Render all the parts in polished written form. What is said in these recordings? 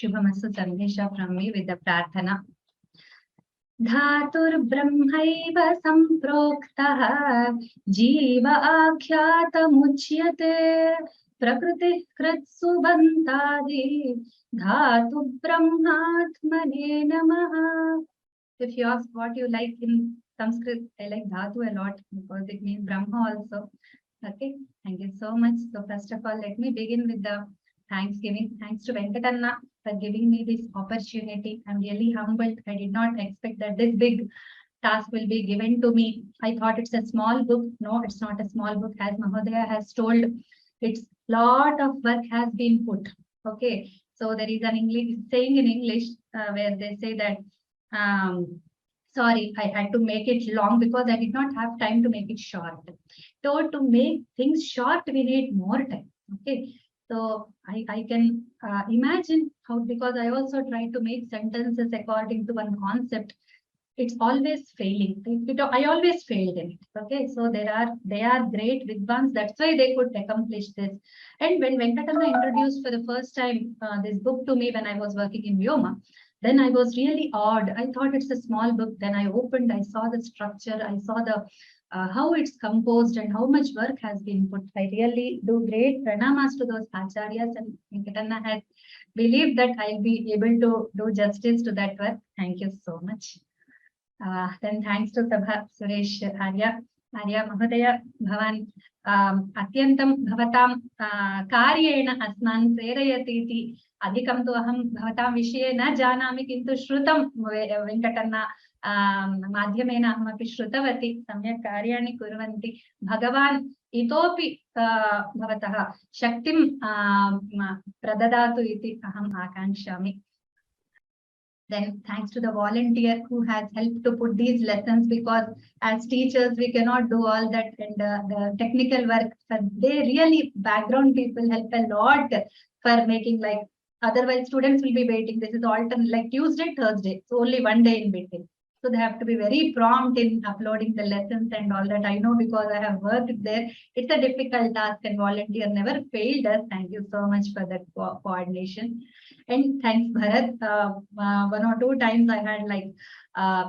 Shubhamastu Sandesh from me with the Prarthana. Dhatur-brahmaiva samproktah jiva akhyatamuchyate prakriti kritsubantadi dhatu-brahmatmane namaha. If you ask what you like in Sanskrit, I like dhatu a lot because it means Brahma also. Okay, thank you so much. So first of all, let me begin with the Thanksgiving. Thanks to Venkatanna for giving me this opportunity. I'm really humbled. I did not expect that this big task will be given to me. I thought it's a small book. No, it's not a small book. As Mahodaya has told, it's lot of work has been put. Okay, so there is an English saying in English where they say that sorry, I had to make it long because I did not have time to make it short. So to make things short, we need more time. Okay, so I can imagine how, because I also try to make sentences according to one concept. It's always failing. I always failed in it. Okay, so they are great Vidwans. That's why they could accomplish this. And when Venkatanna introduced for the first time this book to me when I was working in Vyoma, then I was really awed. I thought it's a small book. Then I opened, I saw the structure, I saw the how it's composed and how much work has been put. I really do great pranamas to those acharyas, and Venkatanna has believed that I'll be able to do justice to that work. Thank you so much. Then thanks to Sabha Suresh Arya Mahodaya Bhavan Atyantam Bhavatam Karyena Asman Prerayatiti Adhikam tu aham bhavatam vishaye na janami kintu shrutam Venkatanna madhyamena ahamapi shrutavati samyak karyani kurvanti Bhagavan itopi bhavatah shaktim pradadatu iti aham akanshami. Then thanks to the volunteer who has helped to put these lessons, because as teachers, we cannot do all that, and the technical work, they really, background people help a lot for making, like, otherwise students will be waiting. This is alternate, like Tuesday, Thursday, so only one day in between. So they have to be very prompt in uploading the lessons and all that. I know because I have worked there. It's a difficult task, and volunteer never failed us. Thank you so much for that coordination. And thanks, Bharat. One or two times I had like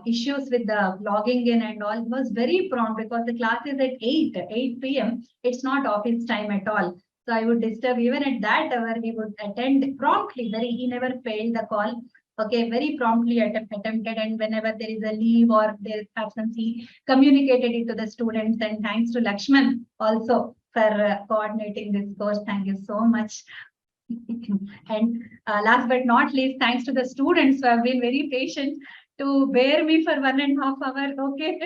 issues with the logging in and all. It was very prompt because the class is at 8 p.m. It's not office time at all. So I would disturb even at that hour. He would attend promptly. He never failed the call. Okay, very promptly attempted, and whenever there is a leave or there's absence, he communicated it to the students. And thanks to Lakshman also for coordinating this course. Thank you so much. And last but not least, thanks to the students who have been very patient to bear me for 1.5 hours. Okay,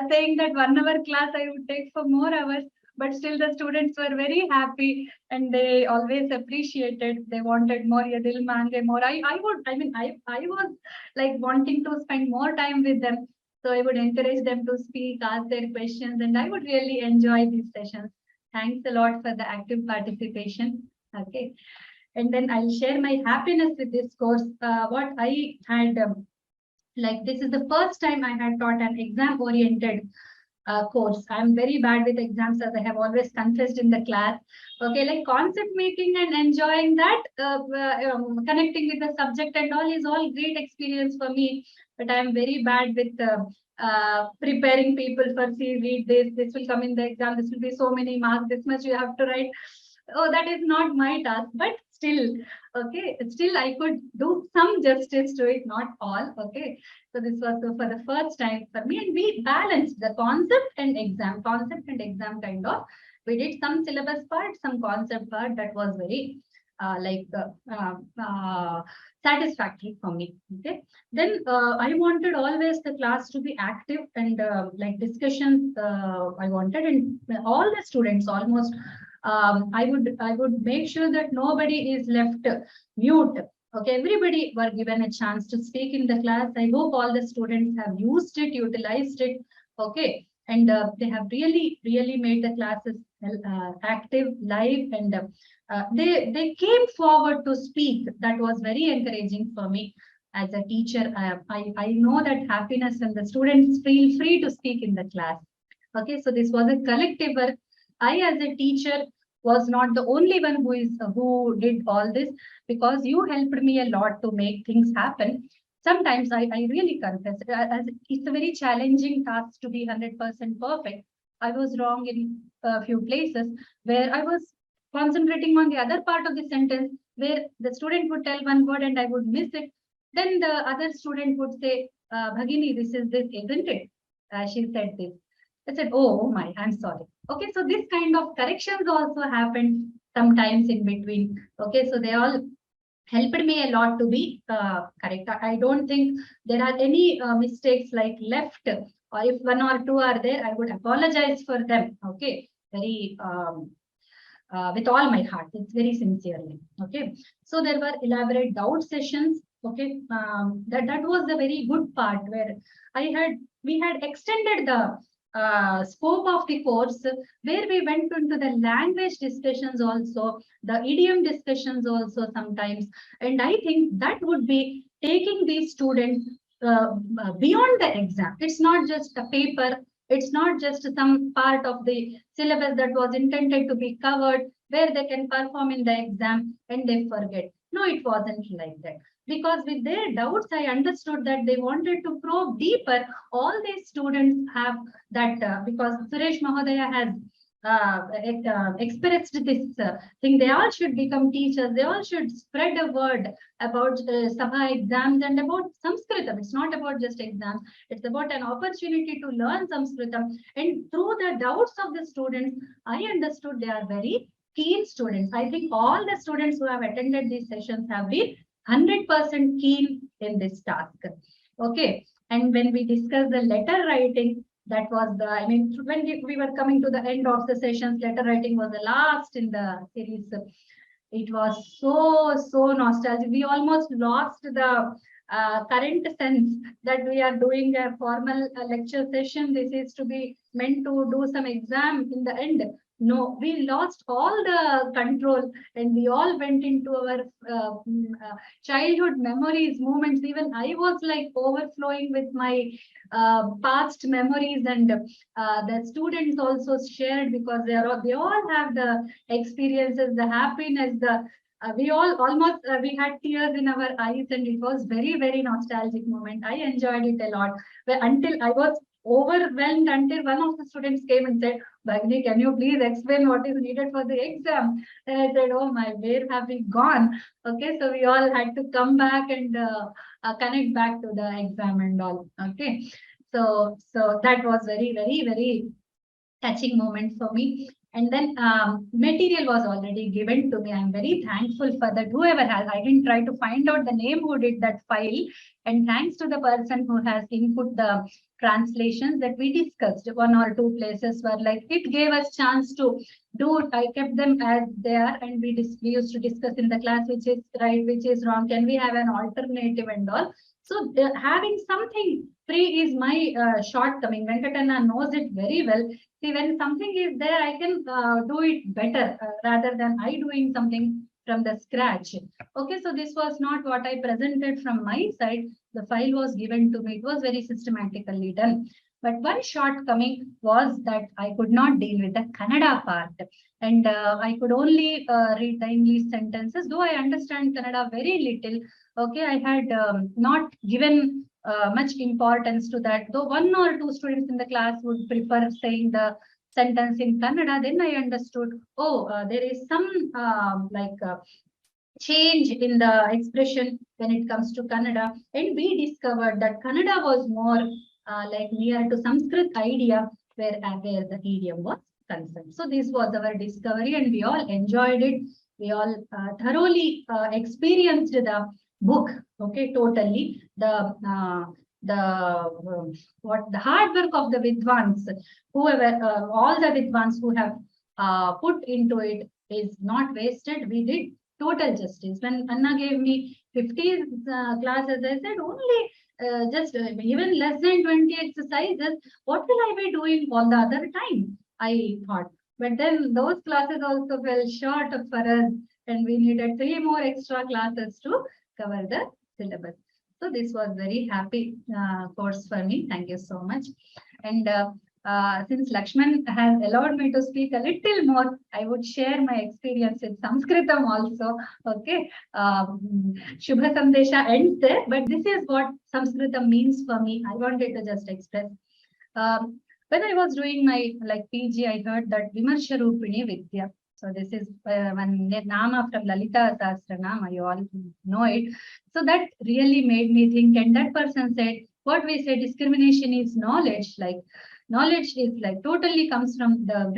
saying that 1 hour class I would take for more hours. But still the students were very happy and they always appreciated. They wanted more. I was like wanting to spend more time with them. So I would encourage them to speak, ask their questions, and I would really enjoy these sessions. Thanks a lot for the active participation. Okay. And then I'll share my happiness with this course. What I had, like, this is the first time I had taught an exam-oriented course. I'm very bad with exams, as I have always confessed in the class. Okay, like concept making and enjoying that, connecting with the subject and all is all great experience for me. But I'm very bad with preparing people for, see, read this will come in the exam, this will be so many marks, this much you have to write. Oh, that is not my task, but still, okay, still I could do some justice to it, not all. Okay, so this was for the first time for me, and we balanced the concept and exam kind of. We did some syllabus part, some concept part. That was very satisfactory for me. Okay, then I wanted always the class to be active and like discussions I wanted, and all the students almost. I would make sure that nobody is left mute. Okay, everybody were given a chance to speak in the class. I hope all the students have used it, utilized it. Okay, and they have really made the classes active, live, and they came forward to speak. That was very encouraging for me as a teacher. I know that happiness when the students feel free to speak in the class. Okay, so this was a collective work. I, as a teacher, was not the only one who did all this, because you helped me a lot to make things happen. Sometimes I really confess, as it's a very challenging task to be 100% perfect. I was wrong in a few places where I was concentrating on the other part of the sentence, where the student would tell one word and I would miss it. Then the other student would say, Bhagini, this is this, isn't it? She said this. I said, oh my, I'm sorry. Okay, so this kind of corrections also happened sometimes in between. Okay, so they all helped me a lot to be correct. I don't think there are any mistakes like left, or if one or two are there, I would apologize for them. Okay, very with all my heart. It's very sincerely. Okay, so there were elaborate doubt sessions. Okay, that was the very good part where we had extended the scope of the course, where we went into the language discussions also, the idiom discussions also sometimes. And I think that would be taking these students beyond the exam. It's not just a paper. It's not just some part of the syllabus that was intended to be covered, where they can perform in the exam and they forget. No, it wasn't like that. Because with their doubts, I understood that they wanted to probe deeper. All these students have that, because Suresh Mahodaya has experienced this thing. They all should become teachers. They all should spread a word about Sabha exams and about Sanskritam. It's not about just exams. It's about an opportunity to learn Sanskritam. And through the doubts of the students, I understood they are very keen students. I think all the students who have attended these sessions have been 100% keen in this task. Okay. And when we discussed the letter writing, that was when we were coming to the end of the sessions, letter writing was the last in the series. It was so nostalgic. We almost lost the current sense that we are doing a formal lecture session. This is to be meant to do some exam in the end. No, we lost all the control and we all went into our childhood memories, moments. Even I was like overflowing with my past memories, and the students also shared, because they all have the experiences, the happiness, we all almost we had tears in our eyes, and it was very nostalgic moment. I enjoyed it a lot. Until I was overwhelmed, until one of the students came and said, Bhagini, can you please explain what is needed for the exam? And I said, oh my, where have we gone? Okay, so we all had to come back and connect back to the exam and all. Okay, so that was very touching moment for me. And then material was already given to me. I'm very thankful for that. Whoever has, I didn't try to find out the name who did that file. And thanks to the person who has input the translations that we discussed. One or two places were like, it gave us chance to do. I kept them as they are, and we used to discuss in the class which is right, which is wrong. Can we have an alternative and all? So having something free is my shortcoming. Venkatana knows it very well. See, when something is there, I can do it better rather than I doing something from the scratch. Okay, so this was not what I presented from my side. The file was given to me. It was very systematically done. But one shortcoming was that I could not deal with the Kannada part. And I could only read the English sentences, though I understand Kannada very little. Okay, I had not given much importance to that. Though one or two students in the class would prefer saying the sentence in Kannada, then I understood, oh, there is some change in the expression when it comes to Kannada. And we discovered that Kannada was more like near to Sanskrit idea, where the idiom was concerned. So this was our discovery, and we all enjoyed it. We all thoroughly experienced the book. Okay, totally. The hard work of the Vidwans, whoever, all the Vidwans who have put into it is not wasted. We did total justice. When Anna gave me 50 classes, I said only just even less than 20 exercises. What will I be doing all the other time? I thought. But then those classes also fell short for us, and we needed 3 more extra classes to cover the syllabus. So this was very happy course for me. Thank you so much. And since Lakshman has allowed me to speak a little more, I would share my experience with Sanskritam also. Okay. Shubha Sandesha ends there, but this is what Sanskritam means for me. I wanted to just express. When I was doing my PG, I heard that Vimarsha Rupini Vidya. So this is one Nama from Lalita Sahasranama, you all know it. So that really made me think, and that person said, what we say discrimination is knowledge, knowledge is totally comes from the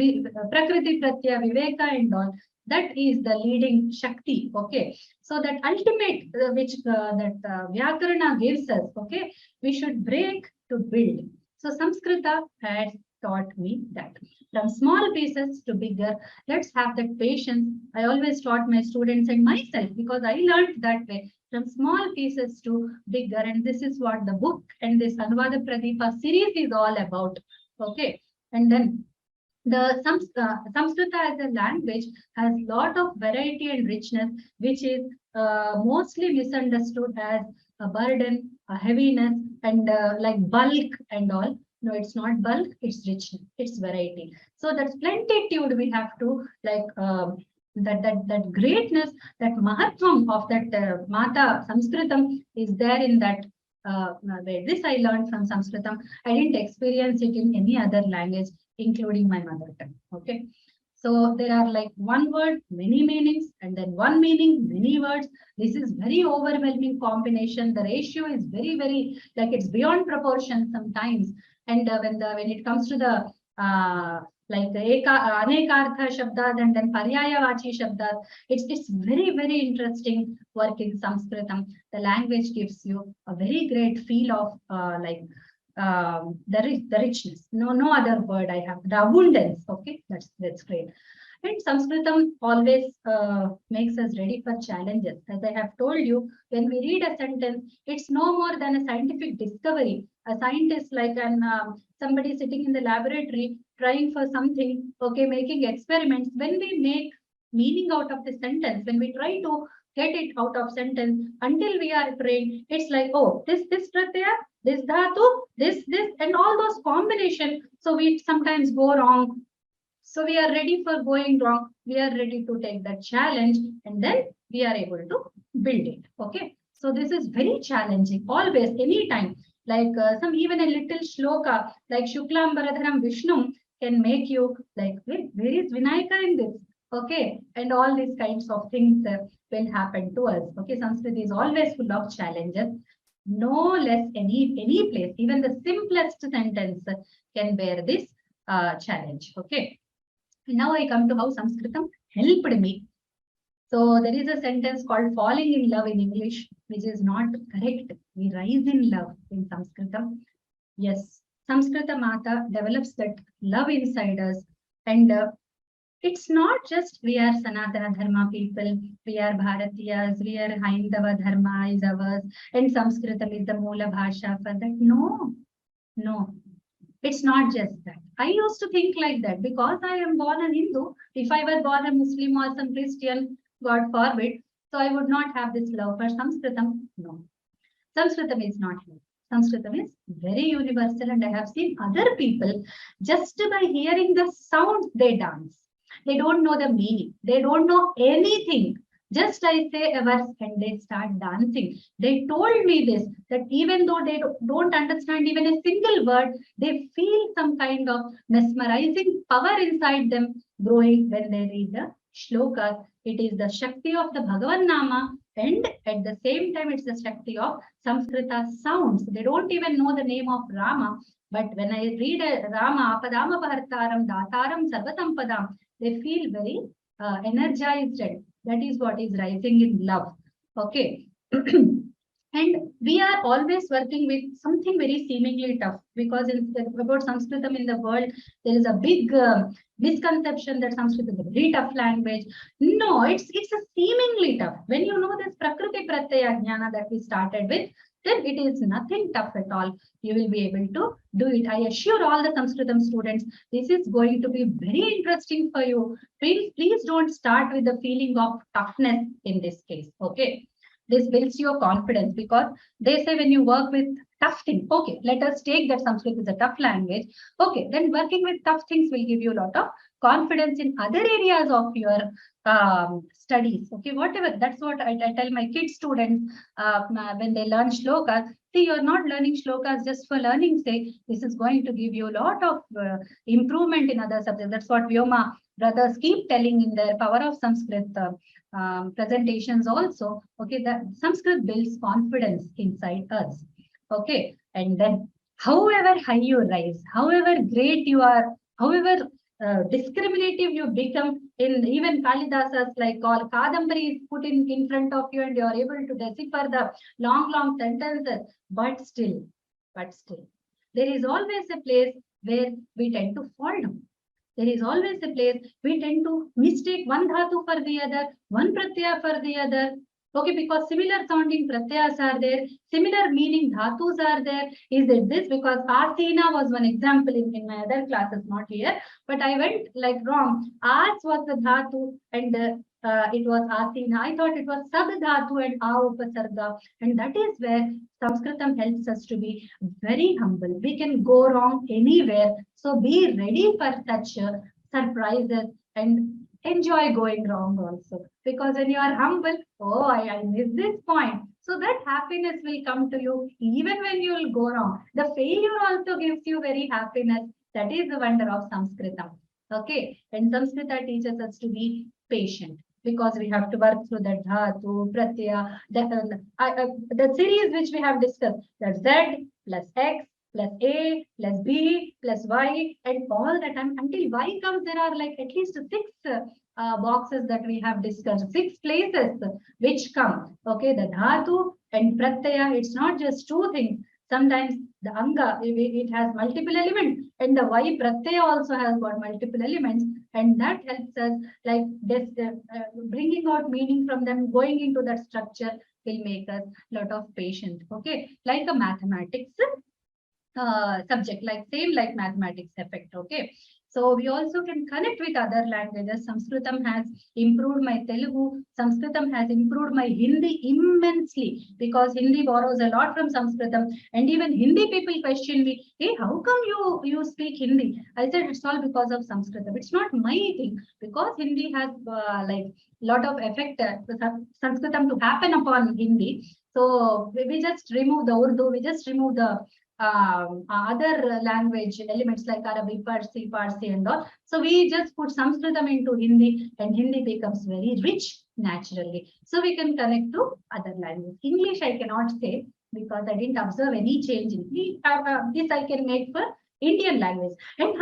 Prakriti Pratya, Viveka and all. That is the leading Shakti, okay. So that ultimate which Vyakarana gives us, okay, we should break to build. So Samskrita has taught me that. From small pieces to bigger, let's have that patience. I always taught my students and myself because I learned that way. From small pieces to bigger, and this is what the book and this Anuvada Pradeepa series is all about. Okay, and then the Samskrita as a language has lot of variety and richness, which is mostly misunderstood as a burden, a heaviness, and like bulk and all. No, it's not bulk, it's richness, it's variety. So that's plenitude we have to that greatness, that mahatvam of that Mata Sanskritam is there in that. This I learned from Sanskritam. I didn't experience it in any other language, including my mother tongue. Okay. So there are one word, many meanings, and then one meaning, many words. This is very overwhelming combination. The ratio is very, very it's beyond proportion sometimes. And when it comes to the anekartha shabdas and then paryayavachi shabdas, it's very, very interesting work in Sanskritam. The language gives you a very great feel of the richness. No other word I have. The abundance. Okay, that's great. And Sanskritam always makes us ready for challenges. As I have told you, when we read a sentence, it's no more than a scientific discovery. A scientist somebody sitting in the laboratory trying for something, okay, making experiments. When we make meaning out of the sentence, when we try to get it out of sentence until we are trained, it's oh, this pratyaya, this dhatu, this, and all those combinations. So we sometimes go wrong. So we are ready for going wrong. We are ready to take that challenge, and then we are able to build it. Okay. So this is very challenging. Always, anytime. Some even a little shloka, like Shuklam Baradharam Vishnu, can make you where is Vinayaka in this? Okay. And all these kinds of things will happen to us. Okay. Sanskrit is always full of challenges. No less any place, even the simplest sentence can bear this challenge. Okay. Now I come to how Sanskritam helped me. So there is a sentence called falling in love in English, which is not correct. We rise in love in Sanskritam. Yes, Samskrita Mata develops that love inside us. And it's not just we are Sanatana Dharma people, we are Bharatiyas, we are Haindava Dharma is ours, and Sanskritam is the Moola Bhasha for that. No. It's not just that. I used to think like that because I am born a Hindu. If I were born a Muslim or some Christian, God forbid, so I would not have this love for Sanskritam. No. Sanskritam is not here. Sanskritam is very universal, and I have seen other people just by hearing the sound they dance. They don't know the meaning. They don't know anything. Just I say a verse and they start dancing. They told me this, that even though they don't understand even a single word, they feel some kind of mesmerizing power inside them growing when they read the shlokas. It is the Shakti of the Bhagavan Nama, and at the same time it's the Shakti of Samskrita sounds. They don't even know the name of Rama, but when I read a Rama, Padama Bhartaram, Dataram, Sarvasampadam, they feel very energized. That is what is rising in love. Okay. And we are always working with something very seemingly tough, because about Sanskritam in the world, there is a big misconception that Sanskrit is a very tough language. No, it's a seemingly tough. When you know this Prakriti Pratyaya Jnana that we started with, then it is nothing tough at all. You will be able to do it. I assure all the Sanskritam students, this is going to be very interesting for you. Please don't start with the feeling of toughness in this case. Okay. This builds your confidence, because they say when you work with tough thing. Okay, let us take that Sanskrit is a tough language. Okay, then working with tough things will give you a lot of confidence in other areas of your studies. Okay, whatever. That's what I tell my kids, students, when they learn shlokas. See, you're not learning shlokas just for learning sake. This is going to give you a lot of improvement in other subjects. That's what Vyoma brothers keep telling in their Power of Sanskrit presentations also. Okay, that Sanskrit builds confidence inside us. Okay, and then however high you rise, however great you are, however discriminative you become, in even Kalidasa's like all Kadambari is put in front of you and you are able to decipher the long sentences, but still, there is always a place where we tend to fall down. There is always a place we tend to mistake one dhatu for the other, one pratyaya for the other. Okay, because similar sounding pratyas are there, similar meaning dhatus are there. Is it this? Because asina was one example in my other classes, not here, but I went like wrong. As was the dhatu and it was asina. I thought it was sab dhatu and a upasarga. And that is where Sanskritam helps us to be very humble. We can go wrong anywhere. So be ready for such surprises and enjoy going wrong also. Because when you are humble, oh, I missed this point. So that happiness will come to you even when you will go wrong. The failure also gives you very happiness. That is the wonder of Sanskritam. Okay. And Sanskrita teaches us to be patient, because we have to work through that dhatu, pratyaya, the series which we have discussed, that Z plus X plus A plus B plus Y, and all the time until Y comes, there are like at least 6 boxes that we have discussed, 6 places which come. Okay, the dhatu and pratyaya, it's not just 2 things. Sometimes the anga, it has multiple elements, and the Y pratyaya also has got multiple elements, and that helps us like this, bringing out meaning from them, going into that structure will make us a lot of patient. Okay, like a mathematics subject, like same like mathematics effect. Okay, so we also can connect with other languages. Sanskritam has improved my Telugu. Sanskritam has improved my Hindi immensely, because Hindi borrows a lot from Sanskritam. And even Hindi people question me, hey, how come you speak Hindi? I said it's all because of Sanskritam. It's not my thing, because Hindi has like lot of effect Sanskritam to happen upon Hindi. So we just remove the Urdu, we just remove the other language elements like Arabic, Parsi and all. So we just put Sanskritam into Hindi, and Hindi becomes very rich naturally. So we can connect to other languages. English I cannot say, because I didn't observe any change in this I can make for Indian language. And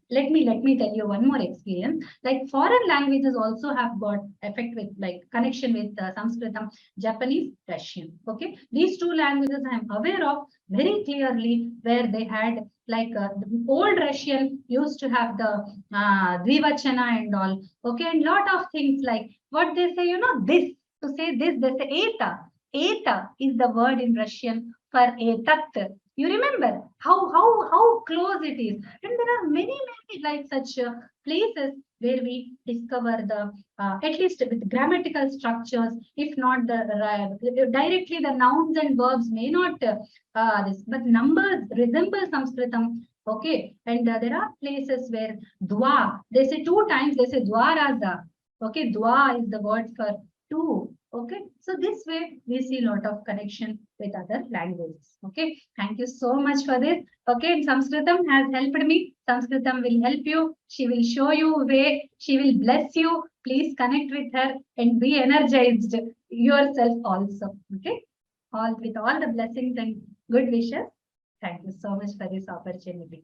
let me tell you one more experience. Like foreign languages also have got effect with like connection with Sanskritam, Japanese, Russian. Okay, these 2 languages I am aware of very clearly, where they had like the old Russian used to have the dvivachana and all. Okay, and lot of things like what they say, this, to say this, they say eta. Eta is the word in Russian for etat. You remember how close it is. And there are many like such places where we discover the at least with grammatical structures, if not the directly the nouns and verbs may not this, but numbers resemble Sanskritam. Okay, and there are places where dwa, they say 2 times, they say dwaraza. Okay, dwa is the word for 2. Okay, so this way we see a lot of connection with other languages. Okay, thank you so much for this. Okay, and Sanskritam has helped me. Sanskritam will help you. She will show you way. She will bless you. Please connect with her and be energized yourself also. Okay, all with all the blessings and good wishes. Thank you so much for this opportunity.